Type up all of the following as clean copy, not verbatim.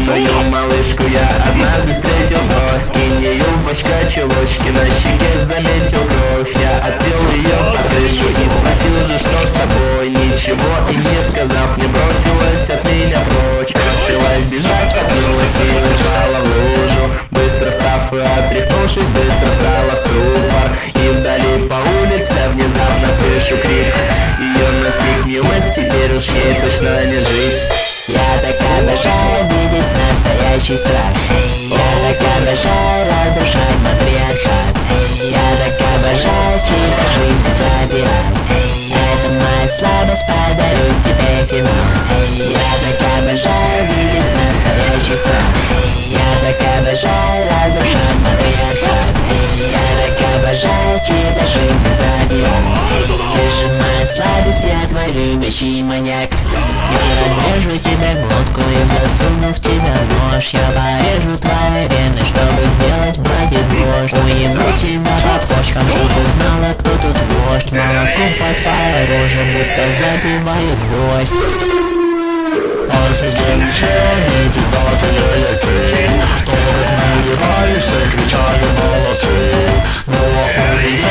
желанную малышку я однажды встретил вновь. Скинь юбочка, чулочки на щеке, заметил кровь. Я отвел ее подышу и спросил же, что с тобой. Ничего и не сказав, мне бросилась от меня прочь. Бросилась бежать, поднялась и упала в лужу. Быстро встав и отряхнувшись, быстро встала в ступор. И вдали по улице внезапно слышу крик. Ее настиг милый, теперь уж ей точно не жить. Я так обожаю видеть настоящий страх. Я так обожаю разрушать матриархат. Я так обожаю чьи-то жизни забирать. Это моя слабость, подарю тебе финал. Я так обожаю видеть настоящий страх. Я так обожаю разрушать матриархат. Я так обожаю чьи-то жизни забирать. Ты же моя сладость, я твой любящий маньяк. Я разрежу тебе глотку и засуну в тебя нож. Я порежу твои вены, чтобы сделать братья дрожь. Уебу тебя по почкам, что ты знала, кто тут вождь. Молоком по твоей роже, будто забивает гвоздь. Офигенные пиздатые яйцы, которые наливали, все кричали молодцы. Ну охуеть,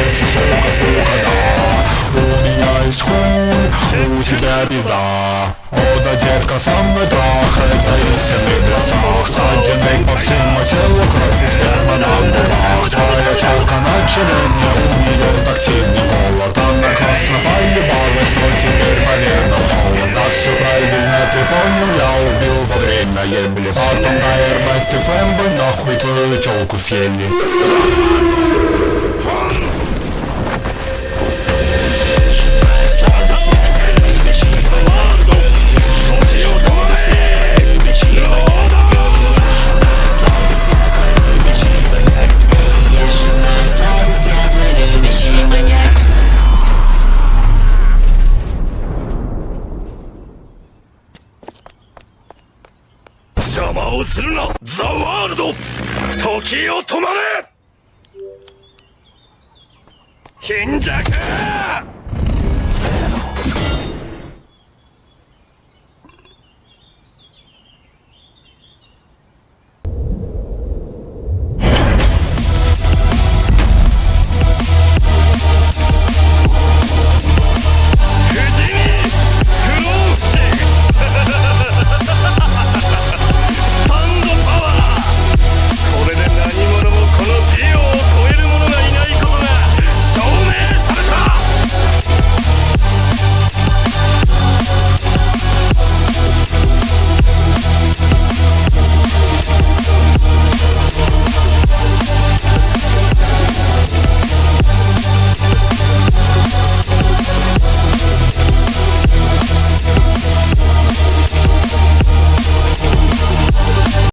если сука, сука, да. У меня есть хуй, у тебя пизда. О, да детка, со мной трахает, это истинный страх. Ссадины по всему телу, кровь из вены на губах. Твоя челка на челене, у нее тактильный молот. Она классно поебалась, но теперь повернул холод. Да все правильно, ты понял, я убил во время ебли. Потом на Airbag и фэмбой нахуй твою телку съели.邪魔をするな、ザ・ワールド。時を止まれ、貧弱。